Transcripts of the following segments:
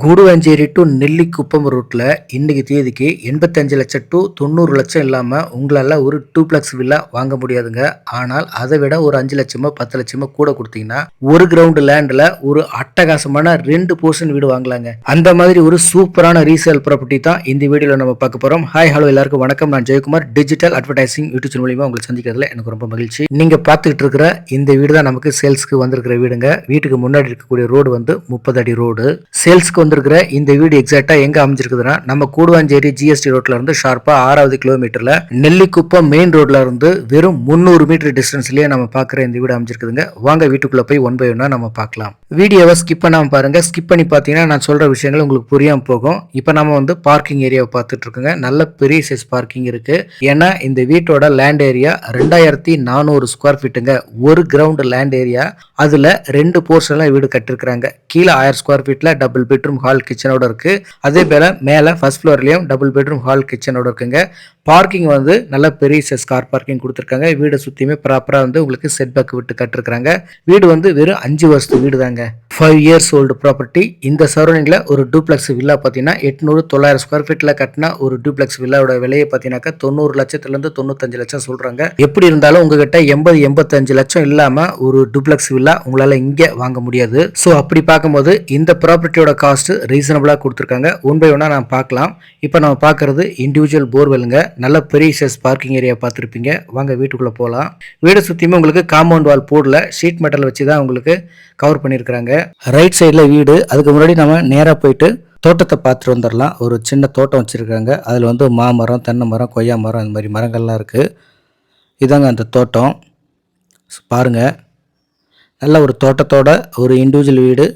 Guduvancheri to Nellikuppam ரூட்ல இன்னைக்கு தேதிக்கு 85 லட்சம் டு 90 லட்சம் இல்லாம உங்களால ஒரு டூப்ளெக்ஸ் வில்லா வாங்க முடியாதுங்க. ஆனால் அதை விட ஒரு 5 லட்சமோ 10 லட்சமோ கூட கொடுத்தீங்கன்னா ஒரு கிரவுண்ட் லேண்ட்ல ஒரு அட்டகாசமான 2 போர்ஷன் வீடு வாங்கலாங்க. அந்த மாதிரி ஒரு சூப்பரான ரீசேல் ப்ராப்பர்ட்டி தான் இந்த வீடியோல நம்ம பார்க்க போறோம். ஹாய் ஹலோ எல்லாருக்கும் வணக்கம். நான் Jayakumar. Digital advertising YouTube channel மூலமா உங்களுக்கு சந்திக்கிறதுல எனக்கு ரொம்ப மகிழ்ச்சி. நீங்க பார்த்துட்டு இருக்கிற இந்த வீடு தான் நமக்கு சேல்ஸ்க்கு வந்திருக்கிற வீடுங்க. வீட்டுக்கு முன்னாடி இருக்கக்கூடிய ரோடு வந்து 30 அடி ரோடு. சேல்ஸ்க்கு வந்திருக்கிற இந்த வீடு எக்ஸாக்டா எங்க அமைஞ்சிருக்குதுன்னா நம்ம கூடுவாஞ்சேரி ஜிஎஸ்டி ரோட்ல இருந்து ஷார்ப்பா 6வது கிலோமீட்டர்ல நெல்லிக்குப்பம் மெயின் ரோட்ல இருந்து வெறும் 300 மீட்டர் டிஸ்டன்ஸ்லயே நம்ம பாக்குற இந்த வீடு அமைஞ்சிருக்குதுங்க. வாங்க வீட்டுக்குள்ள போய் ஒன் பை ஒன்னா நம்ம பார்க்கலாம். வீடியோவை ஸ்கிப் பண்ணாம பாருங்க. ஸ்கிப் பண்ணி பாத்தீங்கன்னா நான் சொல்ற விஷயங்கள் உங்களுக்கு புரியாம போகும். இப்போ நம்ம வந்து பார்க்கிங் ஏரியாவை பார்த்துட்டு இருக்கோங்க. நல்ல பெரிய சைஸ் பார்க்கிங் இருக்கு. ஏன்னா இந்த வீட்டோட லேண்ட் ஏரியா 2400 ஸ்கொயர் ஃபீட்டுங்க. ஒரு கிரவுண்ட் லேண்ட் ஏரியா. அதுல 2 போர்ஷன்ல வீடு கட்டிருக்காங்க. கீழே 1000 ஸ்கொயர் ஃபீட்ல டபுள் பெட்ரூம் ஹால் கிச்சனோட இருக்கு. அதே போல மேல ஃபர்ஸ்ட் ஃப்ளோர்லயும் டபுள் பெட்ரூம் ஹால் கிச்சனோட இருக்குங்க. பார்க்கிங் வந்து நல்ல பெரிய சைஸ் கார் பார்க்கிங் கொடுத்துருக்காங்க. வீடு சுத்தியுமே ப்ராப்பரா வந்து உங்களுக்கு செட் பேக் விட்டு கட்டிருக்காங்க. வீடு வந்து வெறும் 5 வருஷத்து வீடு தாங்க. 5 இயர்ஸ் ஓல்டு ப்ராப்பர்ட்டி. இந்த சரௌண்டிங்ல ஒரு டூப்ளெக்ஸ் வில்லா பாத்தீங்கன்னா 800-900 ஸ்கொயர் ஃபீட்ல கட்டின ஒரு டூப்ளெக்ஸ் வில்லாவோட விலையை பாத்தீங்கன்னா 90 லட்சத்துல இருந்து 95 லட்சம் சொல்றாங்க. எப்படி இருந்தாலும் உங்ககிட்ட 80-85 லட்சம் இல்லாம ஒரு டூப்ளெக்ஸ் வில்லா உங்களால இங்க வாங்க முடியாது. சோ அப்படி பார்க்கும்போது இந்த ப்ராப்பர்ட்டியோட காஸ்ட் ரீசனபிளா கொடுத்துருக்காங்க. ஒன் பை ஒன்னா நான் பார்க்கலாம். இப்போ நம்ம பார்க்கறது இண்டிவிஜுவல் போர்வெல்லுங்க. நல்ல பெரிய சைஸ் பார்க்கிங் ஏரியா பார்த்துருப்பீங்க. வாங்க வீட்டுக்குள்ள போகலாம். வீடு சுத்தியுமே உங்களுக்கு காம்பவுண்ட் வால் போடல, ஷீட் மெட்டல் வச்சு தான் உங்களுக்கு கவர் பண்ணியிருக்கிறாங்க. ரைட் சைடில் வீடு. அதுக்கு முன்னாடி நம்ம நேராக போயிட்டு தோட்டத்தை பார்த்துட்டு வந்துடலாம். ஒரு சின்ன தோட்டம் வச்சுருக்காங்க. அதில் வந்து மாமரம், தென்னை மரம், கொய்யா மரம், இந்த மாதிரி மரங்கள்லாம் இருக்குது. இதாங்க அந்த தோட்டம். பாருங்கள், நல்ல ஒரு தோட்டத்தோட ஒரு இண்டிவிஜுவல் வீடு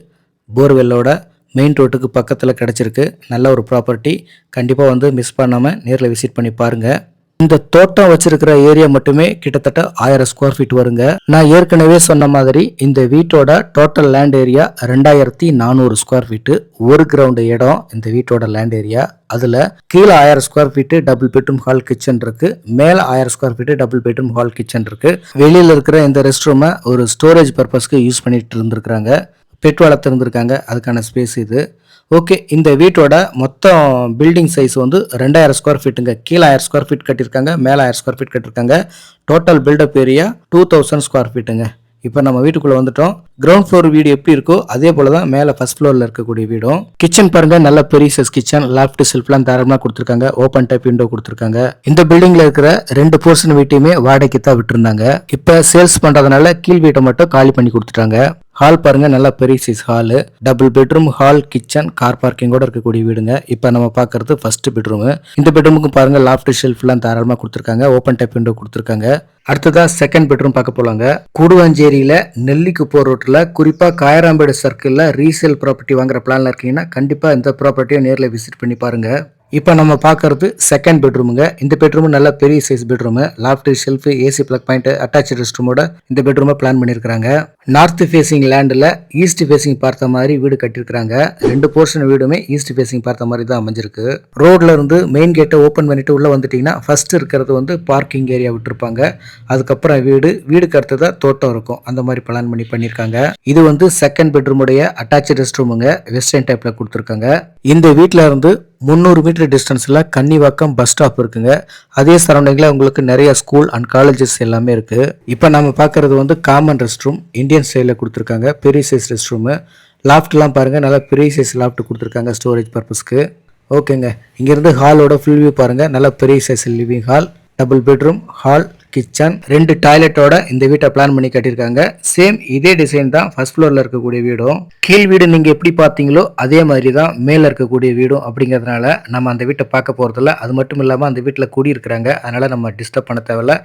போர்வெல்லோட மெயின் ரோட்டுக்கு பக்கத்தில் கிடச்சிருக்கு. நல்ல ஒரு ப்ராப்பர்ட்டி. கண்டிப்பாக வந்து மிஸ் பண்ணாமல் நேரில் விசிட் பண்ணி பாருங்கள். இந்த தோட்டம் வச்சிருக்கிற ஏரியா மட்டுமே கிட்டத்தட்ட 1000 ஸ்கொயர் ஃபீட் வருங்க. நான் ஏற்கனவே சொன்ன மாதிரி இந்த வீட்டோட total land area 2400 square feet. ஒரு கிரவுண்ட் இடம் இந்த வீட்டோட லேண்ட் ஏரியா. அதுல கீழே 1000 square feet double bedroom hall kitchen இருக்கு. மேல 1000 square feet double bedroom hall kitchen இருக்கு. வெளியில இருக்கிற இந்த ரெஸ்ட் ரூமை ஒரு ஸ்டோரேஜ் பர்பஸ்க்கு யூஸ் பண்ணிட்டு இருந்திருக்காங்க. பெட் வளர்த்து இருந்திருக்காங்க. அதுக்கான ஸ்பேஸ் இது. ஓகே, இந்த வீட்டோட மொத்தம் பில்டிங் சைஸ் வந்து 2000 ஸ்கொயர் ஃபீட்டுங்க. கீழே 1000 ஸ்கொயர் ஃபீட் கட்டியிருக்காங்க, மேலே 1000 ஸ்கொயர் ஃபீட் கட்டியிருக்காங்க. டோட்டல் பில்டப் ஏரியா 2000 ஸ்கொயர் ஃபீட்டுங்க. இப்போ நம்ம வீட்டுக்குள்ள வந்துட்டோம். கிரவுண்ட் ஃப்ளோர் வீடு எப்படி இருக்கோ அதே போல தான் மேலே ஃபர்ஸ்ட் ஃப்ளோர்ல இருக்கக்கூடிய வீடும். கிச்சன் பாருங்க, நல்ல பெரிய சைஸ் கிச்சன். லாஃப்ட் செல்ஃப்லாம் தாராளமாக கொடுத்துருக்காங்க. ஓப்பன் டைப் விண்டோ கொடுத்துருக்காங்க. இந்த பில்டிங்ல இருக்கிற 2 போர்ஷன் வீட்டையுமே வாடகைக்கு தான் விட்டுருந்தாங்க. இப்போ சேல்ஸ் பண்றதுனால கீழ் வீட்டை மட்டும் காலி பண்ணி கொடுத்துட்டாங்க. ஹால் பாருங்க, நல்லா பெரிய size hall. Double bedroom hall kitchen car பார்க்கிங்கோட இருக்கக்கூடிய வீடுங்க. இப்போ நம்ம பார்க்கறது ஃபர்ஸ்ட் பெட்ரூம். இந்த பெட்ரூமுக்கு பாருங்க லாஃப்ட் ஷெல்ஃப்லாம் தாராளமாக கொடுத்துருக்காங்க. ஓப்பன் டைப் விண்டோ கொடுத்துருக்காங்க. அடுத்ததா செகண்ட் பெட்ரூம் பார்க்க போலாங்க. கூடுவாஞ்சேரியில நெல்லிக்குப்பம் ரோட்ல குறிப்பா காயராம்பேடு சர்க்கிள்ல ரீசேல் ப்ராப்பர்ட்டி வாங்குற பிளான்ல இருக்கீங்கன்னா கண்டிப்பா இந்த ப்ராப்பர்ட்டியை நேரில் விசிட் பண்ணி பாருங்க. இப்போ நம்ம பார்க்கறது செகண்ட் பெட்ரூமுங்க. இந்த பெட்ரூம் நல்ல பெரிய size bedroom. Loft shelf, AC plug point, attach rest ரூமோட இந்த பெட்ரூமை பிளான் பண்ணியிருக்காங்க. நார்த் ஃபேசிங் லேண்டில் ஈஸ்ட் ஃபேசிங் பார்த்த மாதிரி வீடு கட்டியிருக்காங்க. 2 போர்ஷன் வீடுமே ஈஸ்ட் ஃபேசிங் பார்த்த மாதிரி தான் அமைஞ்சிருக்கு. ரோட்ல இருந்து மெயின் கேட்டை ஓப்பன் பண்ணிட்டு உள்ள வந்துட்டீங்கன்னா ஃபர்ஸ்ட் இருக்கிறது வந்து பார்க்கிங் ஏரியா விட்டுருப்பாங்க. அதுக்கப்புறம் வீடுக்கு அடுத்ததா தோட்டம் இருக்கும். அந்த மாதிரி பிளான் பண்ணியிருக்காங்க. இது வந்து செகண்ட் பெட்ரூமுடைய அட்டாச் ரெஸ்ட் ரூமுங்க. வெஸ்டர்ன் டைப்ல கொடுத்துருக்காங்க. இந்த வீட்டில இருந்து 300 மீட்டர் டிஸ்டன்ஸ்ல கன்னிவாக்கம் பஸ் ஸ்டாப் இருக்குங்க. அதே சரௌண்டிங்ல உங்களுக்கு நிறைய ஸ்கூல் அண்ட் காலேஜஸ் எல்லாமே இருக்கு. இப்போ நம்ம பார்க்கறது வந்து காமன் ரெஸ்ட் ரூம். இந்தியன் ஸ்டைல கொடுத்துருக்காங்க. பெரிய சைஸ் ரெஸ்ட் ரூம். லாஃப்ட்லாம் பாருங்க, நல்லா பெரிய சைஸ் லாஃப்ட் கொடுத்துருக்காங்க ஸ்டோரேஜ் பர்பஸ்க்கு. ஓகேங்க, இங்கிருந்து ஹாலோட ஃபுல் வியூ பாருங்க. நல்ல பெரிய size living hall, double bedroom hall kitchen, 2 டாய்லெட்டோட இந்த வீட்டை பிளான் பண்ணி கட்டியிருக்காங்க. சேம் இதே டிசைன் தான் ஃபர்ஸ்ட் ஃப்ளோர்ல இருக்கக்கூடிய வீடும். கீழ் வீடு நீங்க எப்படி பார்த்தீங்களோ அதே மாதிரி தான் மேல இருக்கக்கூடிய வீடும். அப்படிங்கிறதுனால நம்ம அந்த வீட்டை பார்க்க போறதில்ல. அது மட்டும் இல்லாமல் அந்த வீட்டில் குடி இருக்கிறாங்க. அதனால நம்ம டிஸ்டர்ப் பண்ண தேவையில்ல.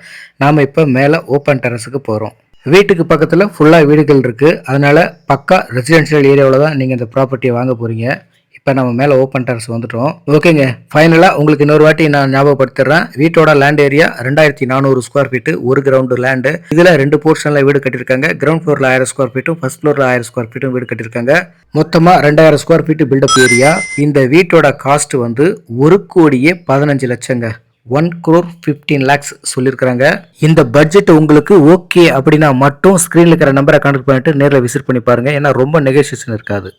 நாம இப்போ மேலே ஓப்பன் டெரஸுக்கு போறோம். வீட்டுக்கு பக்கத்தில் ஃபுல்லாக வீடுகள் இருக்கு. அதனால பக்கா ரெசிடென்ஷியல் ஏரியாவில் தான் நீங்க இந்த ப்ராப்பர்ட்டியை வாங்க போறீங்க. இப்போ நம்ம மேலே ஓப்பன் டெரஸ் வந்துட்டோம். ஓகேங்க, ஃபைனலாக உங்களுக்கு இன்னொரு வாட்டி நான் ஞாபகப்படுத்திடுறேன். வீட்டோட லேண்ட் ஏரியா 2400 ஸ்கொயர் ஃபீட்டு. ஒரு கிரவுண்டு லேண்டு. இதில் 2 போர்ஷனில் வீடு கட்டியிருக்காங்க. கிரவுண்ட் ஃப்ளோரில் 1000 ஸ்கொயர் ஃபீட்டும் ஃபர்ஸ்ட் ஃப்ளோரில் 1000 ஸ்கொயர் ஃபீட்டும் வீடு கட்டியிருக்காங்க. மொத்தமாக 2000 ஸ்கொயர் ஃபீட்டு பில்டப் ஏரியா. இந்த வீட்டோட காஸ்ட் வந்து 1,15 லட்சங்க. 1,15 lakhs சொல்லியிருக்காங்க. இந்த பட்ஜெட் உங்களுக்கு ஓகே அப்படின்னா மட்டும் ஸ்கிரீன்ல இருக்கிற நம்பரை கான்டாக்ட் பண்ணிட்டு நேரில் விசிட் பண்ணி பாருங்க. ஏன்னா ரொம்ப நெகோசியேஷன் இருக்காது.